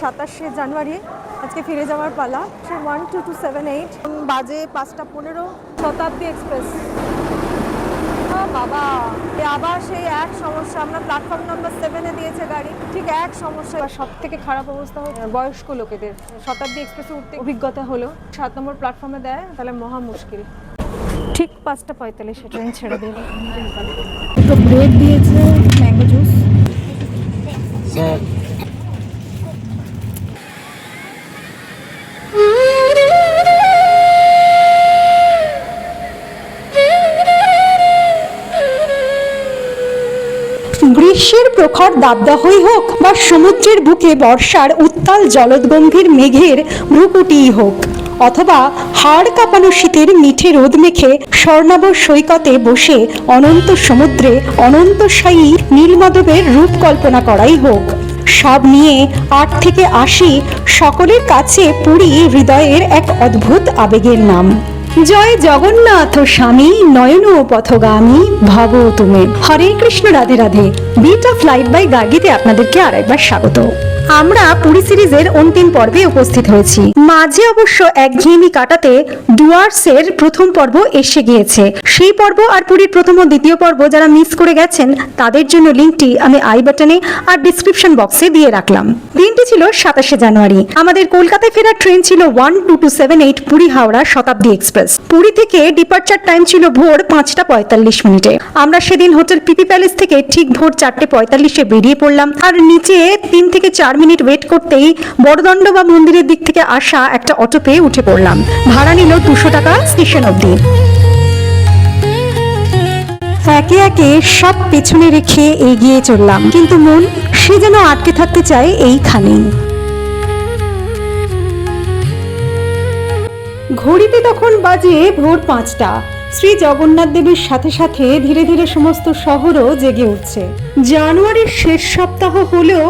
27শে জানুয়ারি আজকে ফিরে যাওয়ার পালা। 12278 বাজে 5:15 শতাব্দী এক্সপ্রেস। বাবা আবার সেই এক সমস্যা, আমরা প্ল্যাটফর্ম নাম্বার 7-এ দিয়েছে গাড়ি, ঠিক এক সমস্যা। সব থেকে খারাপ অবস্থা হচ্ছে বয়স্ক লোকেদের। শতাব্দী এক্সপ্রেসে উঠতে অভিজ্ঞতা হলো 7 নম্বর প্ল্যাটফর্মে দেয়, তাহলে মহা মুশকিল। ঠিক 5:45 ট্রেন ছেড়ে দেবে। তো ব্রেড দিয়েছে, ম্যাঙ্গো জুস। গ্রীষ্মের প্রখর দাবদাহই হোক বা সমুদ্রের বুকে বর্ষার উত্তাল জলদগম্ভীর মেঘের ভ্রুকুটিই হোক, অথবা হাড় কাঁপানো শীতের মিঠে রোদ মেখে স্বর্ণাভ সৈকতে বসে অনন্ত সমুদ্রে অনন্তশায়ী নীলমাধবের রূপ কল্পনা করাই হোক, সব নিয়ে 8 থেকে 80 সকলের কাছে পুরী হৃদয়ের এক অদ্ভুত আবেগের নাম। জয় জগন্নাথ স্বামী নয়ন পথগামী ভব তুমি। Hare Krishna, Radhe Radhe. Beat of life by গার্গিতে আপনাদেরকে আরেকবার স্বাগত। আমরা পুরী সিরিজের অন্তিম পর্বে উপস্থিত হয়েছি। মাঝে অবশ্য একঘেয়েমি কাটাতে ডুয়ার্সের প্রথম পর্ব এসে গিয়েছে। সেই পর্ব আর পুরীর প্রথম ও দ্বিতীয় পর্ব যারা মিস করে গেছেন তাদের জন্য লিঙ্কটি আমি আই বাটনে আর ডিসক্রিপশন বক্সে দিয়ে রাখলাম। দিনটি ছিল 27শে জানুয়ারি। আমাদের কলকাতায় ফেরার ট্রেন ছিল 12278 পুরী হাওড়া শতাব্দী এক্সপ্রেস। পুরী থেকে ডিপার্চার টাইম ছিল ভোর 5:45। আমরা সেদিন হোটেল পিপি প্যালেস থেকে ঠিক ভোর 4:45 বেরিয়ে পড়লাম, আর নিচে 3 থেকে 4 মিনিট ওয়েট করতেই বড়দণ্ড বা মন্দিরের দিক থেকে আসা একটা অটো পেয়ে উঠে পড়লাম। ভাড়া নিল 200 টাকা স্টেশন অবধি। একে একে সব পেছনে রেখে এগিয়ে চললাম, কিন্তু মন সে যেন আটকে থাকতে চায় এইখানেই। ঘড়িতে তখন বাজে ভোর 5টা। শ্রী জগন্নাথ দেবের সাথে সাথে ধীরে ধীরে সমস্ত শহরও জেগে উঠছে। জানুয়ারির শেষ সপ্তাহ হলেও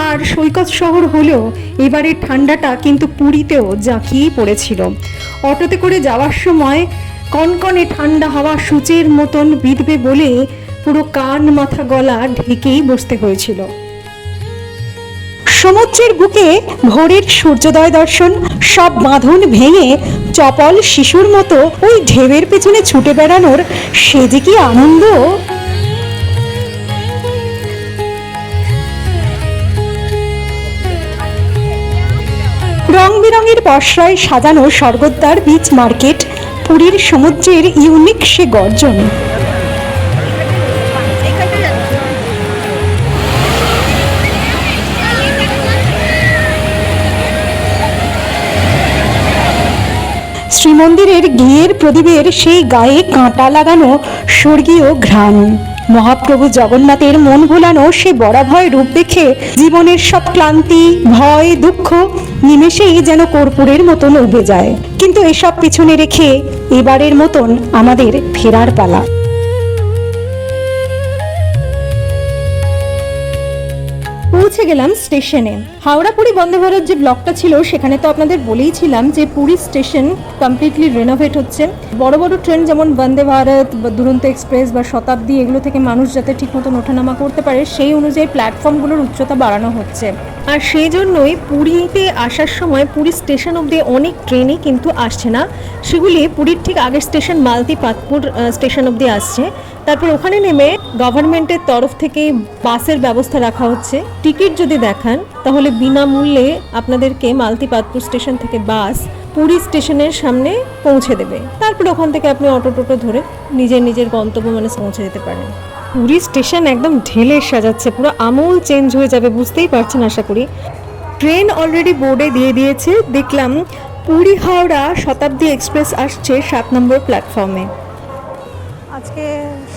আর সৈকত শহর হলেও এবারে ঠান্ডাটা কিন্তু পুরীতেও জাঁকিয়ে পড়েছিল। অটোতে করে যাওয়ার সময় কনকনে ঠান্ডা হাওয়া সূচের মতন বিঁধবে বলে পুরো কান মাথা গলা ঢেকেই বসতে হয়েছিল। সমুদ্রের বুকে ভোরের সূর্যোদয় দর্শন, সব বাঁধন ভেঙে চপল শিশুর মতো ওই ঢেউয়ের পেছনে ছুটে বেড়ানোর সে যে কি আনন্দ! রং বেরঙের পসরায় সাজানো স্বর্গদ্বার বিচ মার্কেট, পুরীর সমুদ্রের ইউনিক সে গর্জন। শ্রীমন্দিরের ঘিয়ের প্রদীপের সেই গায়ে কাঁটা লাগানো স্বর্গীয় ঘ্রাণ, মহাপ্রভু জগন্নাথের মন ভোলানো সে বরাভয় রূপ দেখে জীবনের সব ক্লান্তি, ভয়, দুঃখ নিমেষেই যেন কর্পূরের মতন উবে যায়। কিন্তু এসব পিছনে রেখে এবারের মতন আমাদের ফেরার পালা। পৌঁছে গেলাম স্টেশনে। হাওড়া পুরী বন্দে ভারত যে ব্লকটা ছিল সেখানে তো আপনাদের বলেইছিলাম যে পুরী স্টেশন কমপ্লিটলি রেনোভেট হচ্ছে। বড় বড় ট্রেন যেমন বন্দে ভারত বা দুরন্ত এক্সপ্রেস বা শতাব্দী, এগুলো থেকে মানুষ যাতে ঠিক মতন ওঠানামা করতে পারে সেই অনুযায়ী প্ল্যাটফর্মগুলোর উচ্চতা বাড়ানো হচ্ছে। আর সেই জন্যই পুরীতে আসার সময় পুরী স্টেশন অবধি অনেক ট্রেনই কিন্তু আসছে না। সেগুলি পুরীর ঠিক আগের স্টেশন মালতীপাতপুর স্টেশন অবধি আসছে। তারপর ওখানে নেমে গভর্নমেন্টের তরফ থেকে বাসের ব্যবস্থা রাখা হচ্ছে। টিকিট যদি দেখান তাহলে বিনামূল্যে আপনাদেরকে মালতীপাতপুর স্টেশন থেকে বাস পুরী স্টেশনের সামনে পৌঁছে দেবে। তারপর ওখান থেকে আপনি অটো টোটো ধরে নিজের গন্তব্য মানে পৌঁছে যেতে পারেন। পুরী স্টেশন একদম ঢেলে সাজাচ্ছে, পুরো আমূল চেঞ্জ হয়ে যাবে, বুঝতেই পারছেন আশা করি। ট্রেন অলরেডি বোর্ডে দিয়ে দিয়েছে, দেখলাম পুরী হাওড়া শতাব্দী এক্সপ্রেস আসছে 7 নম্বর প্ল্যাটফর্মে। আজকে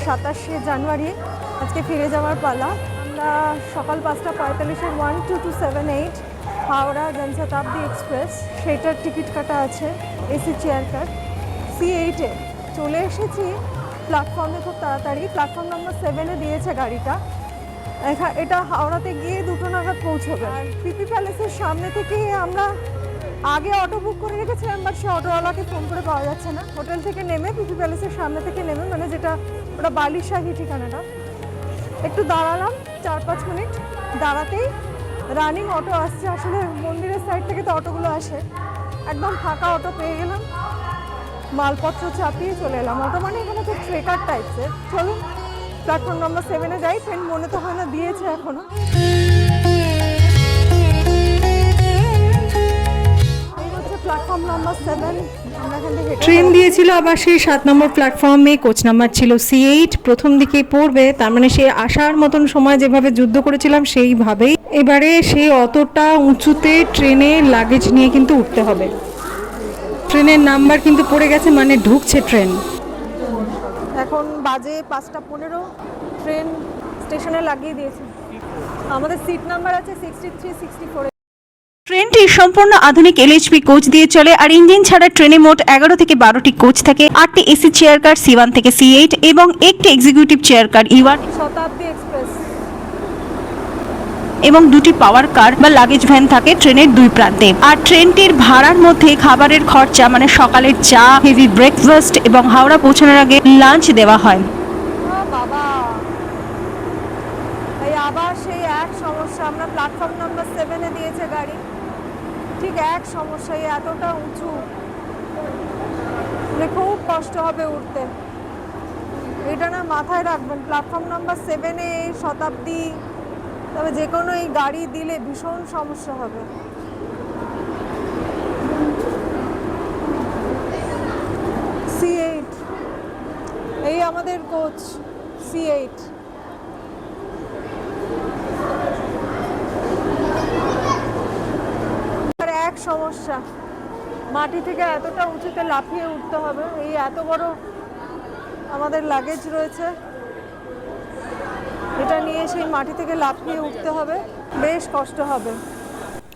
27শে জানুয়ারি আজকে ফিরে যাওয়ার পালা। আমরা সকাল 5:45 12278 হাওড়া জনশতাব্দী এক্সপ্রেস, সেইটার টিকিট কাটা আছে, এসি চেয়ার কার C8-এ চলে এসেছি প্ল্যাটফর্মে খুব তাড়াতাড়ি। প্ল্যাটফর্ম নাম্বার 7-এ দিয়েছে গাড়িটা। এটা হাওড়াতে গিয়ে 2টো নাগাদ পৌঁছবে। আর পিপি প্যালেসের সামনে থেকে আমরা আগে অটো বুক করে রেখেছিলাম, বাট সে অটোওয়ালাকে ফোন করে পাওয়া যাচ্ছে না। হোটেল থেকে নেমে পিপি প্যালেসের সামনে থেকে নেমে, মানে যেটা ওটা বালিশাহী ঠিকানাটা, একটু দাঁড়ালাম 4-5 মিনিট। দাঁড়াতেই রানিং অটো আসছে, আসলে মন্দিরের সাইড থেকে তো অটোগুলো আসে। একদম ফাঁকা অটো পেয়ে গেলাম, মালপত্র চাপিয়ে চলে এলাম। অটো মানে এখানে তো ট্রেকার টাইপসের। চলুন প্ল্যাটফর্ম নাম্বার 7-এ যাই। ট্রেন মনে তো হয় না দিয়েছে এখনো। এই হচ্ছে প্ল্যাটফর্ম নাম্বার 7। আমরা এখান থেকে ট্রেন দিয়েছিল আবার সেই 7 নম্বর প্ল্যাটফর্মে, কোচ নাম্বার ছিল C8। প্রথম দিকে পড়বে, তার মানে সে আসার মতন সময় যেভাবে যুদ্ধ করেছিলাম সেইভাবেই এবারে সে অতটা উঁচুতে ট্রেনে লাগেজ নিয়ে কিন্তু উঠতে হবে। ট্রেনের নাম্বার কিন্তু পড়ে গেছে, মানে ঢুকছে ট্রেন। এখন বাজে 5:15। ট্রেন স্টেশনে লাগিয়ে দিয়েছে। আমাদের সিট নাম্বার আছে 63, 64। ট্রেনটি সম্পূর্ণ আধুনিক LHP কোচ দিয়ে চলে, আর ইঞ্জিন ছাড়া ট্রেনে মোট 11 থেকে 12টি কোচ থাকে, 8টি এসি চেয়ার কার C1 থেকে C8 এবং একটি এক্সিকিউটিভ চেয়ার কার E1 শতাব্দী এক্সপ্রেস। এবং 2টি পাওয়ার কার বা লাগেজ ভ্যান থাকে ট্রেনের দুই প্রান্তে। আর ট্রেনটির ভাড়ার মধ্যে খাবারের খরচা মানে সকালের চা, হেভি ব্রেকফাস্ট এবং হাওড়া পৌঁছানোর আগে লাঞ্চ দেওয়া হয়। বাবা, এই আবার সেই এক সমস্যা। আমরা প্ল্যাটফর্ম নাম্বার 7-এ দিয়েছে গাড়ি, ঠিক এক সমস্যা। এই এতটা উঁচু, মানে খুব কষ্ট হবে উঠতে। এটা না মাথায় রাখবেন, প্ল্যাটফর্ম নাম্বার 7-এ এই শতাব্দী, তবে যে কোনো এই গাড়ি দিলে ভীষণ সমস্যা হবে। C8, এই আমাদের কোচ C8। এক সমস্যা, মাটি থেকে এতটা উঁচুতে লাফিয়ে উঠতে হবে। এই এত বড় আমাদের লাগেজ রয়েছে, এটা নিয়ে সেই মাটি থেকে লাফিয়ে উঠতে হবে, বেশ কষ্ট হবে।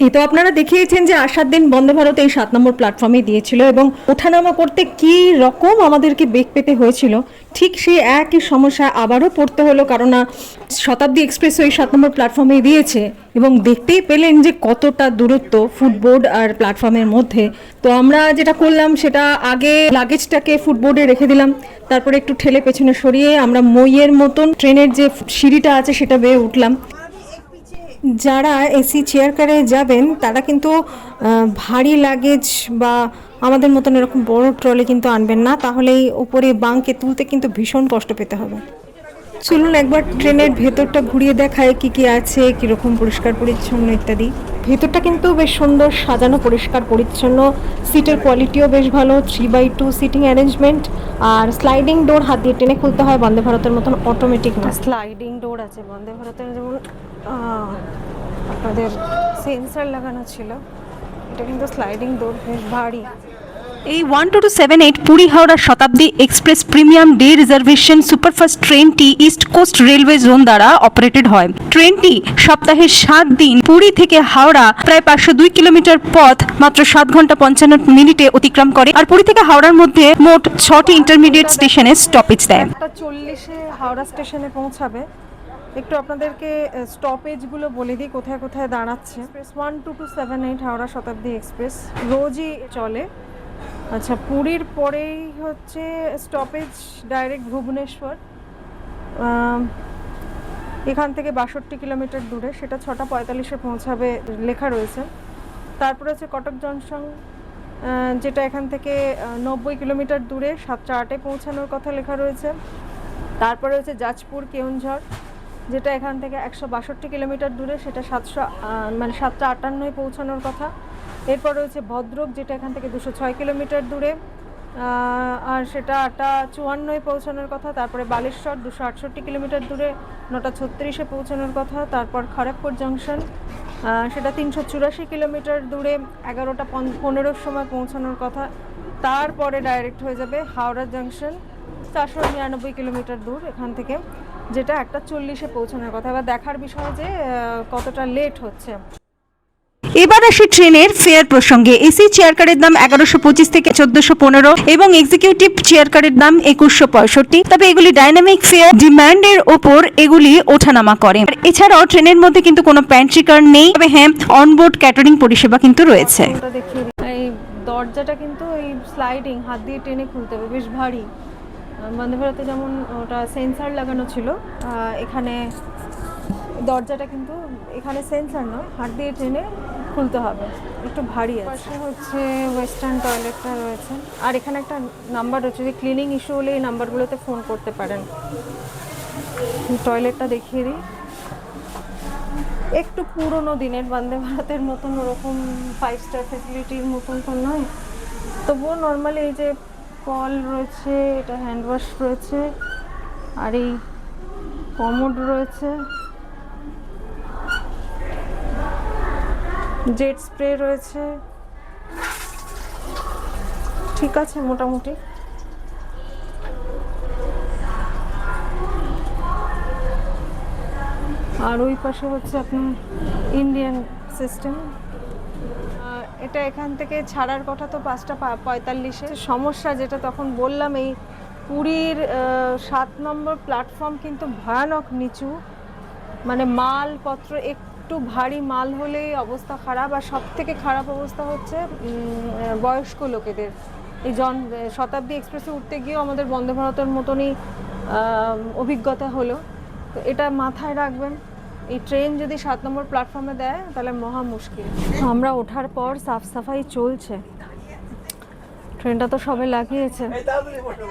এই তো আপনারা দেখিয়েছেন যে আসার দিন বন্দে ভারত এই 7 নম্বর প্ল্যাটফর্মে দিয়েছিল এবং ওঠানামা করতে কি রকম আমাদেরকে বেগ পেতে হয়েছিল, ঠিক সেই একই সমস্যা আবারও পড়তে হলো। কারণ শতাব্দী এক্সপ্রেস ওই 7 নম্বর প্ল্যাটফর্মে দিয়েছে এবং দেখতেই পেলেন যে কতটা দূরত্ব ফুটবোর্ড আর প্ল্যাটফর্মের মধ্যে। তো আমরা যেটা করলাম সেটা, আগে লাগেজটাকে ফুটবোর্ডে রেখে দিলাম, তারপরে একটু ঠেলে পেছনে সরিয়ে আমরা মইয়ের মতন ট্রেনের যে সিঁড়িটা আছে সেটা বেয়ে উঠলাম। যারা এসি চেয়ার কারে যাবেন তারা কিন্তু ভারী লাগেজ বা আমাদের মতন এরকম বড় ট্রলি কিন্তু আনবেন না, তাহলেই উপরে বাঙ্কে তুলতে কিন্তু ভীষণ কষ্ট পেতে হবে। চলুন একবার ট্রেনের ভেতরটা ঘুরিয়ে দেখায় কি কি আছে, কীরকম পরিষ্কার পরিচ্ছন্ন ইত্যাদি। ভেতরটা কিন্তু বেশ সুন্দর সাজানো, পরিষ্কার পরিচ্ছন্ন। সিটের কোয়ালিটিও বেশ ভালো, 3/2 সিটিং অ্যারেঞ্জমেন্ট। আর স্লাইডিং ডোর হাত দিয়ে টেনে খুলতে হয়, বন্দে ভারতের মতন অটোমেটিক না। স্লাইডিং ডোর আছে বন্দে ভারতের, যেমন আপনাদের সেন্সার লাগানো ছিল, এটা কিন্তু স্লাইডিং ডোর, বেশ ভারী। এই 12278 পুরী হাওড়া শতাব্দী express premium day reservation superfast ট্রেনটি ইস্ট কোস্ট রেলওয়ে জোন দ্বারা অপারেটেড হয়। ট্রেনটি সপ্তাহে 7 দিন পুরী থেকে হাওড়া প্রায় 502 কিলোমিটার পথ মাত্র 7 ঘন্টা 55 মিনিটে অতিক্রম করে, আর পুরী থেকে হাওড়ার মধ্যে মোট 6টি ইন্টারমিডিয়েট স্টেশনে স্টপেজ দেয়। 1:40-এ হাওড়া স্টেশনে পৌঁছাবে। একটু আপনাদেরকে স্টপেজগুলো বলে দিই কোথায় কোথায় দাঁড়াচ্ছে। 12278 হাওড়া শতাব্দী এক্সপ্রেস রোজই চলে। আচ্ছা, পুরীর পরেই হচ্ছে স্টপেজ ডাইরেক্ট ভুবনেশ্বর, এখান থেকে 62 কিলোমিটার দূরে, সেটা 6:45-এ পৌঁছাবে লেখা রয়েছে। তারপরে হচ্ছে কটক জংশন, যেটা এখান থেকে 90 কিলোমিটার দূরে, 7:08-এ পৌঁছানোর কথা লেখা রয়েছে। তারপরে হচ্ছে যাজপুর কেওনঝড়, যেটা এখান থেকে 162 কিলোমিটার দূরে, সেটা 7:58-এ পৌঁছানোর কথা। এরপর রয়েছে ভদ্রক, যেটা এখান থেকে 206 কিলোমিটার দূরে, আর সেটা 8:54-এ পৌঁছানোর কথা। তারপরে বালেশ্বর 268 কিলোমিটার দূরে, 9:36-এ পৌঁছানোর কথা। তারপর খড়গপুর জংশন, সেটা 384 কিলোমিটার দূরে, 11:15-এর সময় পৌঁছানোর কথা। তারপরে ডাইরেক্ট হয়ে যাবে হাওড়া জংশন, 499 কিলোমিটার দূর এখান থেকে, যেটা 1:40-এ পৌঁছানোর কথা। এবার দেখার বিষয় যে কতটা লেট হচ্ছে। এবার আসি ট্রেনের ফেয়ার প্রসঙ্গে। এসি চেয়ার কারের দাম 1125 থেকে 1415 এবং এক্সিকিউটিভ চেয়ার কারের দাম 2165। তবে এগুলি ডাইনামিক ফেয়ার, ডিমান্ডের ওপর এগুলি ওঠানামা করে। এছাড়াও ট্রেনের মধ্যে কিন্তু কোনো প্যান্ট্রি কার নেই, তবে হ্যাঁ অনবোর্ড ক্যাটারিং পরিষেবা কিন্তু রয়েছে। এই দরজাটা কিন্তু এই স্লাইডিং, হাত দিয়ে টেনে খুলতে হবে, বেশ ভারী। বন্দে ভারতে যেমন ওটা সেন্সার লাগানো ছিল, এখানে দরজাটা কিন্তু এখানে সেন্সর নয়, হাত দিয়ে টেনে খুলতে হবে, একটু ভারী আছে। পাশে হচ্ছে ওয়েস্টার্ন টয়লেটটা রয়েছে, আর এখানে একটা নাম্বার রয়েছে, যদি ক্লিনিং ইস্যু হলে এই নাম্বারগুলোতে ফোন করতে পারেন। টয়লেটটা দেখিয়ে দিই, একটু পুরনো দিনের বন্দে ভারতের মতন ওরকম 5 স্টার ফেসিলিটির মতন তো নয়, তবুও নর্মালি এই যে কল রয়েছে, এটা হ্যান্ড ওয়াশ রয়েছে, আর এই কমোড রয়েছে, জেট স্প্রে রয়েছে, ঠিক আছে মোটামুটি। আর ওই পাশে হচ্ছে আপনার ইন্ডিয়ান সিস্টেম। এটা এখান থেকে ছাড়ার কথা তো 5:45-এ। সমস্যা যেটা তখন বললাম, এই পুরীর 7 নম্বর প্ল্যাটফর্ম কিন্তু ভয়ানক নিচু, মানে মালপত্র একটু ভারী মাল হলেই অবস্থা খারাপ। আর সব থেকে খারাপ অবস্থা হচ্ছে বয়স্ক লোকেদের। এই শতাব্দী এক্সপ্রেসে উঠতে গিয়েও আমাদের বন্দে ভারতের মতনই অভিজ্ঞতা হলো। তো এটা মাথায় রাখবেন, এই ট্রেন যদি 7 নম্বর প্ল্যাটফর্মে দেয় তাহলে মহা মুশকিল। আমরা ওঠার পর সাফ সাফাই চলছে, ট্রেনটা তো সবে লাগিয়েছে,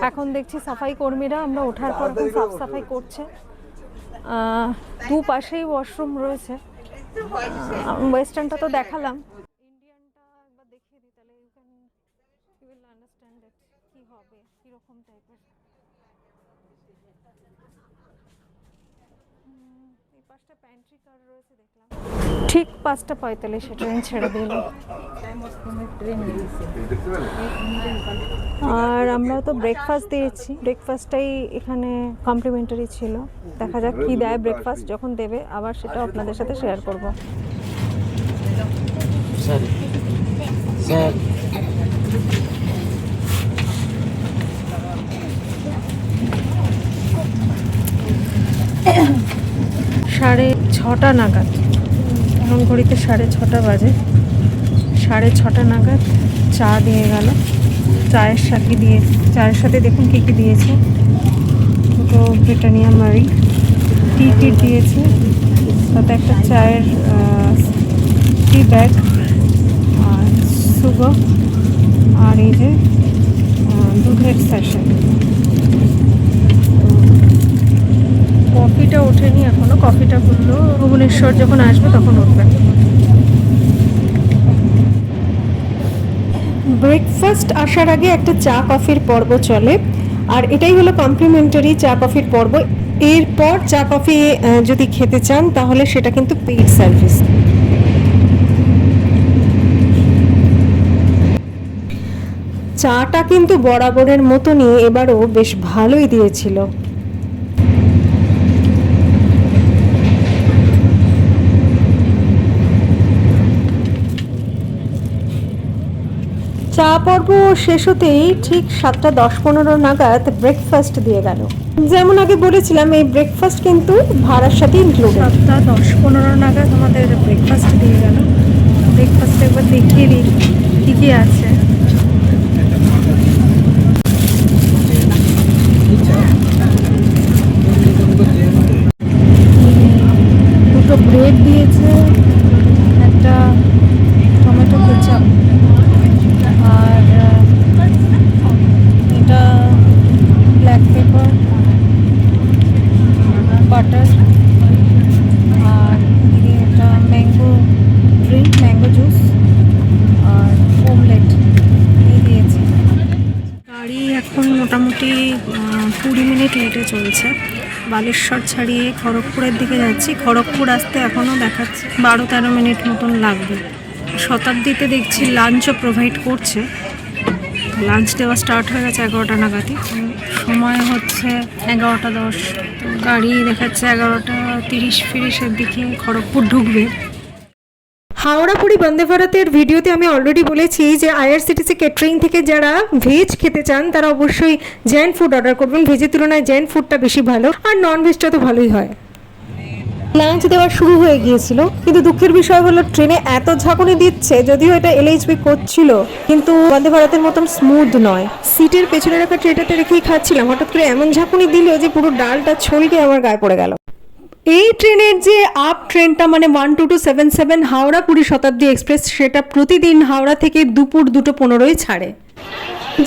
এখন দেখছি সাফাই কর্মীরা আমরা ওঠার পর এখন সাফ সাফাই করছে। দুপাশেই ওয়াশরুম রয়েছে। ওয়েস্টার্নটা তো দেখালাম, ইন্ডিয়ানটা একবার দেখিয়ে দিই, তাহলে ইউ উইল আন্ডারস্ট্যান্ড কি হবে, কীরকম টাইপের। এই পাশটা প্যান্ট্রি কার রয়েছে দেখলাম। ঠিক 5:45 ট্রেন ছেড়ে দিল। আর আমরাও তো ব্রেকফাস্ট দিয়েছি, ব্রেকফাস্টটাই এখানে কমপ্লিমেন্টারি ছিল। দেখা যাক কি দেয় ব্রেকফাস্ট, যখন দেবে আবার সেটা আপনাদের সাথে শেয়ার করব। সাড়ে 6টা নাগাদ, এখন ঘড়িতে 6:30 বাজে, 6:30 নাগাদ চা দিয়ে গেল। চায়ের সাথে দেখুন কী কী দিয়েছে। দুটো ব্রিটানিয়া মারি টি কিট দিয়েছে, সাথে একটা চায়ের টি ব্যাগ, আর সুগার, আর এই যে দুধের স্যাশে। কফিটা ওঠেনি এখনো, কফিটা বললো ভুবনেশ্বর যখন আসবে তখন উঠবে। ব্রেকফাস্ট আসার আগে একটা চা কফির পর্ব চলে, আর এটাই হলো কমপ্লিমেন্টারি চা কফির পর্ব। এরপর চা কফি যদি খেতে চান তাহলে সেটা কিন্তু পেইড সার্ভিস। চাটা কিন্তু বরাবরের মতনই এবারও বেশ ভালোই দিয়েছিল। চা পর্ব শেষ হতেই ঠিক 7:10-15 নাগাদ ব্রেকফাস্ট দিয়ে গেল। যেমন আগে বলেছিলাম, এই ব্রেকফাস্ট কিন্তু ভাড়ার সাথে ইনক্লুডেড। 7:10-15 নাগাদ আমাদের ব্রেকফাস্ট দিয়ে গেল। ব্রেকফাস্ট একবার দেখিয়ে দিই কী কী আছে। দুটো ব্রেড দিয়েছে, একটা টমেটো কেচাপ, আর এটা ব্ল্যাক পেপার, বাটার, আর এটা ম্যাঙ্গো ড্রিঙ্ক, ম্যাঙ্গো জুস, আর অমলেট এই দিয়েছে। গাড়ি এখন মোটামুটি 20 মিনিট লেটে চলছে। বালেশ্বর ছাড়িয়ে খড়গপুরের দিকে যাচ্ছি। খড়গপুর আসতে এখনও দেখাচ্ছে 12-13 মিনিট মতন লাগবে। শতাব্দীতে দেখছি লাঞ্চও প্রোভাইড করছে, লাঞ্চ দেওয়া স্টার্ট হয়ে গেছে 11টা নাগাদই। সময় হচ্ছে 11:10, গাড়ি দেখাচ্ছে 11:30-40 দিকে খড়গপুর ঢুকবে। হাওড়া পুরী বন্দে ভারতের ভিডিওতে আমি অলরেডি বলেছি যে আইআরসিটিসি ক্যাটারিং থেকে যারা ভেজ খেতে চান তারা অবশ্যই জৈন ফুড অর্ডার করবেন। ভেজের তুলনায় জৈন ফুডটা বেশি ভালো, আর নন ভেজটা তো ভালোই হয়। লাঞ্চ দেওয়া শুরু হয়ে গিয়েছিল, কিন্তু দুঃখের বিষয় হলো ট্রেনে এত ঝাঁকুনি দিচ্ছে, যদিও এটা এলএইচবি করছিল, কিন্তু বন্দে ভারতের মতন স্মুথ নয়। সিটের পেছনে রাখা ট্রেটাতে রেখেই খাচ্ছিলাম, হঠাৎ করে এমন ঝাঁকুনি দিল যে পুরো ডালটা ছলকে আমার গায়ে পড়ে গেল। এই ট্রেনের যে আপ ট্রেনটা মানে 12277 হাওড়া পুরী শতাব্দী এক্সপ্রেস, সেটা প্রতিদিন হাওড়া থেকে দুপুর 2:15 ছাড়ে।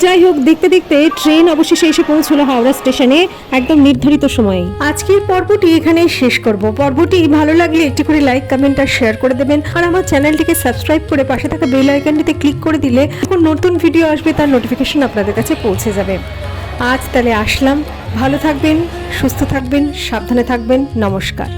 যাই হোক, দেখতে দেখতে ট্রেন অবশেষে এসে পৌঁছলো হাওড়া স্টেশনে একদম নির্ধারিত সময়ে। আজকের পর্বটি এখানেই শেষ করব। পর্বটি ভালো লাগলে একটি করে লাইক, কমেন্ট আর শেয়ার করে দেবেন। আর আমার চ্যানেলটিকে সাবস্ক্রাইব করে পাশে থাকা বেল আইকনটিতে ক্লিক করে দিলে যখন নতুন ভিডিও আসবে তার নোটিফিকেশন আপনাদের কাছে পৌঁছে যাবে। আজ তাহলে আসলাম। ভালো থাকবেন, সুস্থ থাকবেন, সাবধানে থাকবেন। নমস্কার।